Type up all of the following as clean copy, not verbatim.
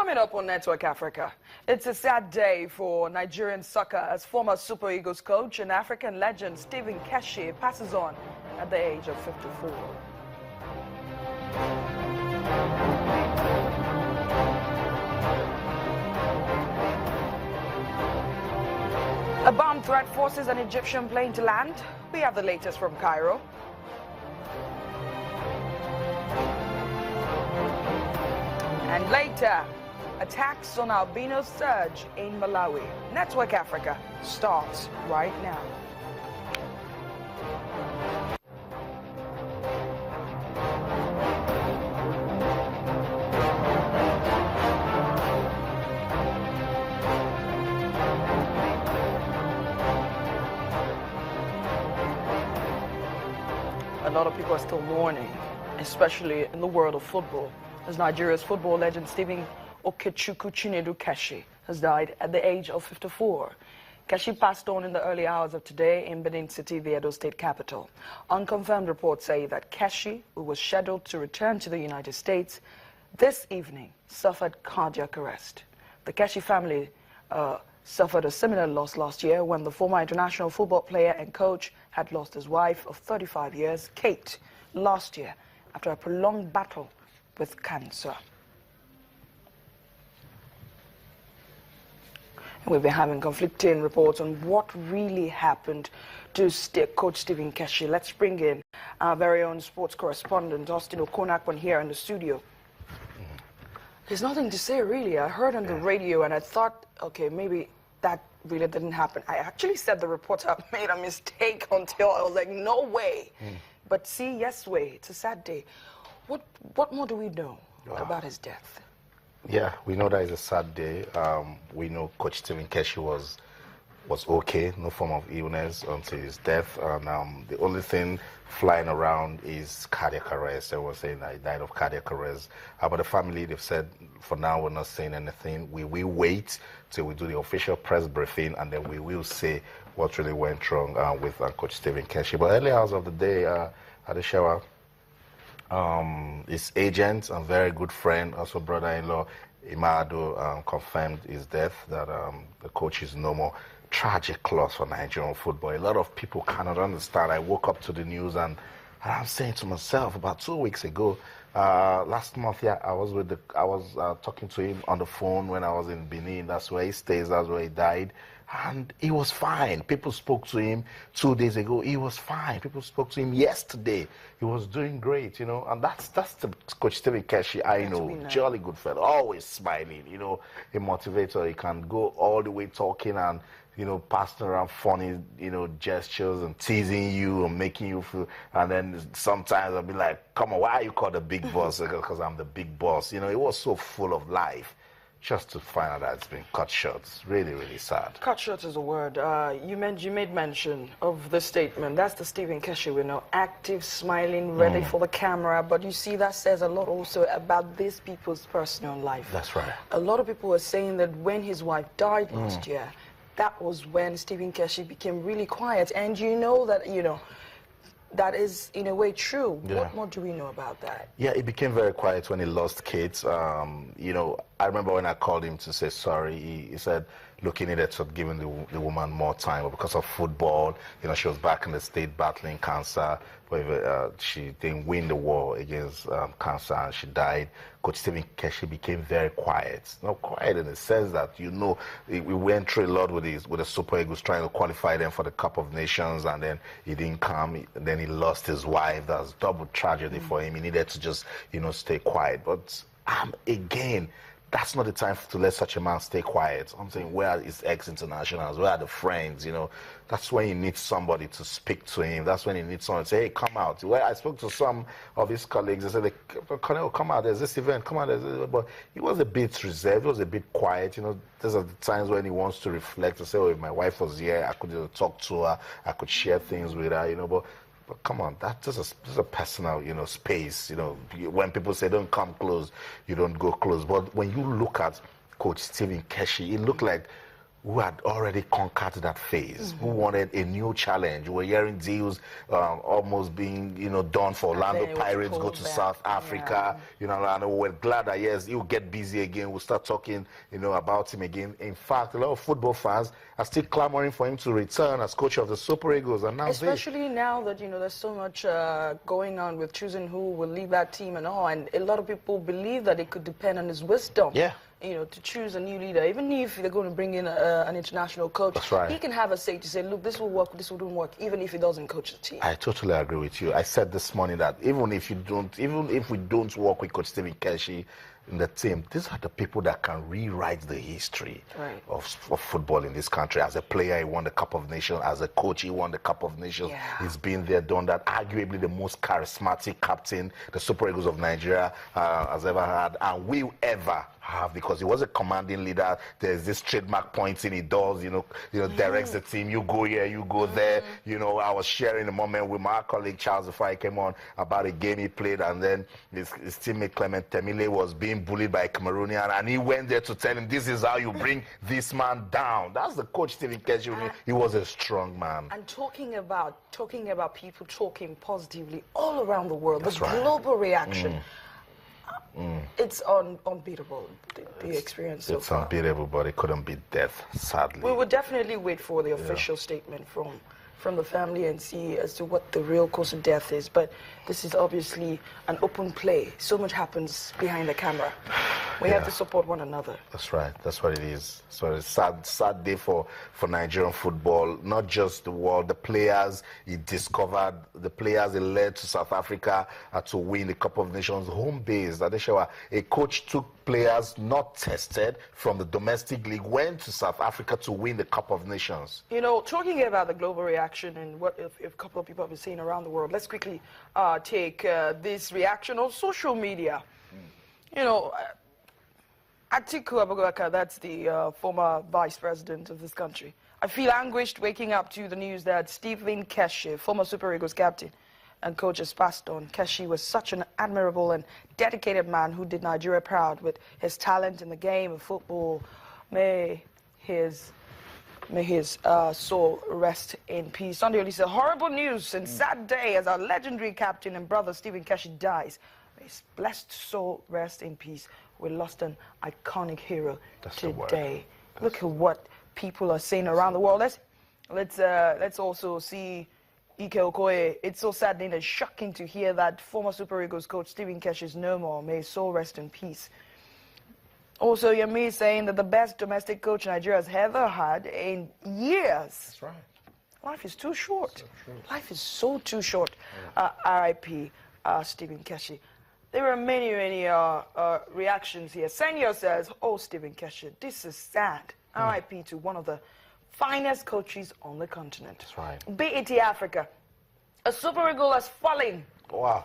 Coming up on Network Africa, it's a sad day for Nigerian soccer as former Super Eagles coach and African legend Stephen Keshi passes on at the age of 54. A bomb threat forces an Egyptian plane to land. We have the latest from Cairo. And later, attacks on albinos surge in Malawi. Network Africa starts right now. A lot of people are still mourning, especially in the world of football, as Nigeria's football legend Stephen Keshi has died at the age of 54. Keshi passed on in the early hours of today in Benin City, the Edo State capital. Unconfirmed reports say that Keshi, who was scheduled to return to the United States this evening, suffered cardiac arrest. The Keshi family suffered a similar loss last year when the former international football player and coach had lost his wife of 35 years, Kate, last year after a prolonged battle with cancer. We've been having conflicting reports on what really happened to Coach Stephen Keshi. Let's bring in our very own sports correspondent, Austin Okonakwan, here in the studio. There's nothing to say, really. I heard on the radio and I thought, okay, maybe that really didn't happen. I actually said the reporter made a mistake until I was like, no way. But see, yes way, it's a sad day. What more do we know about his death? Yeah, we know that it's a sad day. We know Coach Stephen Keshi was okay, no form of illness until his death. And the only thing flying around is cardiac arrest. Everyone's saying that he died of cardiac arrest. But the family, they've said, for now, we're not saying anything. We will wait till we do the official press briefing, and then we will say what really went wrong with Coach Stephen Keshi. But early hours of the day, at the shower, his agent and very good friend, also brother-in-law, Imado, confirmed his death, that the coach is no more. Tragic loss for Nigerian football. A lot of people cannot understand. I woke up to the news and I'm saying to myself, about 2 weeks ago, last month, I was talking to him on the phone when I was in Benin. That's where he stays. That's where he died. And he was fine. People spoke to him 2 days ago. He was fine. People spoke to him yesterday. He was doing great, you know. And that's the Coach Stephen Keshi I know. Jolly good fellow, always smiling, you know, a motivator. He can go all the way talking and, you know, passing around funny, you know, gestures and teasing you and making you feel. And then sometimes I'll be like, come on, why are you called the big boss? Because I'm the big boss. You know, it was so full of life. Just to find out that it's been cut short. It's really, really sad. Cut short is a word. You made mention of the statement. That's the Stephen Keshi we know. Active, smiling, ready for the camera. But you see, that says a lot also about these people's personal life. That's right. A lot of people are saying that when his wife died last year, that was when Stephen Keshi became really quiet. And you know that, you know, that is, in a way, true. Yeah. What more do we know about that? Yeah, he became very quiet when he lost Kate. You know, I remember when I called him to say sorry, he said, look, he needed to have given the woman more time. But because of football, you know, she was back in the state battling cancer. But she didn't win the war against cancer and she died. Coach Stephen Keshi became very quiet. Not quiet in the sense that, you know, we went through a lot with the Super Eagles trying to qualify them for the Cup of Nations, and then he didn't come. Then he lost his wife. That was double tragedy for him. He needed to just, you know, stay quiet. But again, that's not the time to let such a man stay quiet. I'm saying, where are his ex-internationals? Where are the friends? You know, that's when you need somebody to speak to him. That's when you need someone to say, hey, come out. Well, I spoke to some of his colleagues. They said, Colonel, come out. There's this event. Come out. But he was a bit reserved. He was a bit quiet. You know, these are the times when he wants to reflect and say, oh, if my wife was here, I could talk to her. I could share things with her, you know. But come on, that's a personal, you know, space. You know, when people say don't come close, you don't go close. But when you look at Coach Stephen Keshi, it looked like who had already conquered that phase, who wanted a new challenge. We're hearing deals almost being, done for Orlando Pirates, go to South Africa, and we're glad that, yes, he'll get busy again. We'll start talking, about him again. In fact, a lot of football fans are still clamoring for him to return as coach of the Super Eagles. And now especially now that, there's so much going on with choosing who will leave that team and all, and a lot of people believe that it could depend on his wisdom. Yeah. To choose a new leader, even if they're going to bring in an international coach, that's right. He can have a say to say, look, this will work, this wouldn't work, even if he doesn't coach the team. I totally agree with you. I said this morning that even if we don't work with Coach Stephen Keshi in the team, these are the people that can rewrite the history of football in this country. As a player, he won the Cup of Nations. As a coach, he won the Cup of Nations. Yeah. He's been there, done that. Arguably the most charismatic captain the Super Eagles of Nigeria has ever had and will ever have, because he was a commanding leader. There's this trademark pointing he does, directs the team. You go here, you go there. I was sharing a moment with my colleague Charles before I came on about a game he played, and then his teammate Clement Temile was being bullied by a Cameroonian, and he went there to tell him, this is how you bring this man down. That's the coach Stephen Keshi. He was a strong man. And talking about people talking positively all around the world, that's the global reaction. It's unbeatable, the experience so far. It's unbeatable, but it couldn't beat death, sadly. We would definitely wait for the official statement from the family and see as to what the real cause of death is. But this is obviously an open play. So much happens behind the camera. We have to support one another. That's right. That's what it is. So it's a sad day for Nigerian football. Not just the world. The players he discovered, the players he led to South Africa to win the Cup of Nations, home base. Adeshewa, a coach took players not tested from the domestic league, went to South Africa to win the Cup of Nations. Talking about the global reaction and what if a couple of people have been saying around the world, let's quickly take this reaction on social media. Atiku Abubakar, that's the former vice president of this country. I feel anguished waking up to the news that Stephen Keshi, former Super Eagles captain and coach, has passed on. Keshi was such an admirable and dedicated man who did Nigeria proud with his talent in the game of football. May his soul rest in peace. Sunday Oli said, horrible news and sad day as our legendary captain and brother Stephen Keshi dies. May his blessed soul rest in peace. We lost an iconic hero today. Look at what people are saying around the world. Let's also see Ike Okoye. It's so saddening and shocking to hear that former Super Eagles coach Stephen Keshi is no more. May his soul rest in peace. Also, Yemi is saying that the best domestic coach Nigeria has ever had in years. That's right. Life is too short. Life is so too short. R.I.P. Stephen Keshi. There are many reactions here. Senor says, oh, Stephen Keshi, this is sad. R.I.P. to one of the finest coaches on the continent. That's right. BET Africa. A Super Eagle has fallen. Wow.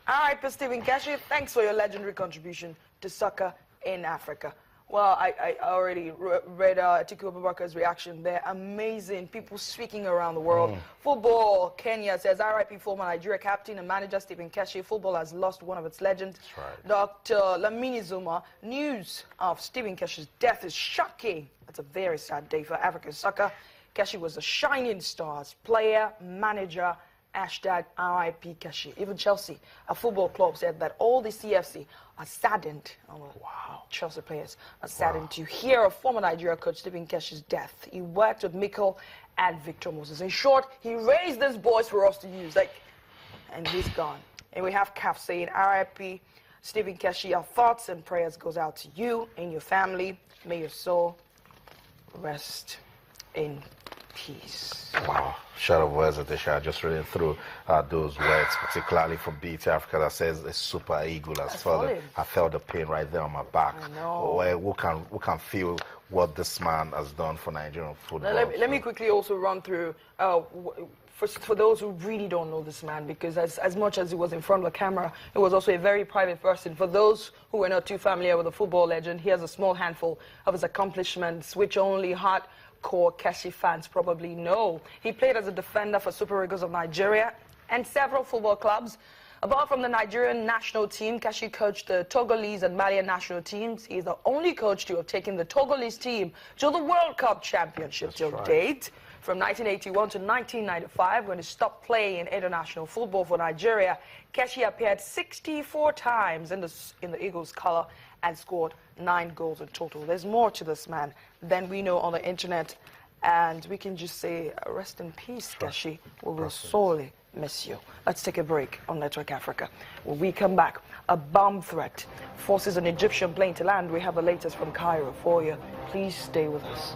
R.I.P. Stephen Keshi, thanks for your legendary contribution to soccer in Africa. Well, I already read Atiku Abubakar's reaction there. Amazing. People speaking around the world. Football, Kenya says, R.I.P. former Nigeria captain and manager Stephen Keshi. Football has lost one of its legends. That's right. Dr. Lamini Zuma, news of Stephen Keshi's death is shocking. That's a very sad day for African soccer. Keshi was a shining star, player, manager, hashtag RIP Keshi. Even Chelsea, a football club, said that all the CFC are saddened. Chelsea players are saddened to hear of former Nigeria coach Stephen Keshi's death. He worked with Mikel and Victor Moses. In short, he raised these boys for us to use. And he's gone. And we have CAF saying RIP Stephen Keshi. Our thoughts and prayers goes out to you and your family. May your soul rest in peace. Wow. Short of words, Adesha, just reading through those words, particularly for BT Africa, that says a Super Eagle has fallen. I felt the pain right there on my back. I know. Who can feel what this man has done for Nigerian football? Now, let me quickly also run through, for those who really don't know this man, because as much as he was in front of the camera, he was also a very private person. For those who are not too familiar with the football legend, he has a small handful of his accomplishments, which only hardcore Keshi fans probably know. He played as a defender for Super Eagles of Nigeria and several football clubs. Apart from the Nigerian national team, Keshi coached the Togolese and Malian national teams. He's the only coach to have taken the Togolese team to the World Cup Championship till date. From 1981 to 1995, when he stopped playing in international football for Nigeria, Keshi appeared 64 times in the Eagles' colour and scored 9 goals in total. There's more to this man than we know on the internet, and we can just say rest in peace, Keshi. We will sorely miss you. Let's take a break on Network Africa. When we come back, a bomb threat forces an Egyptian plane to land. We have the latest from Cairo for you. Please stay with us.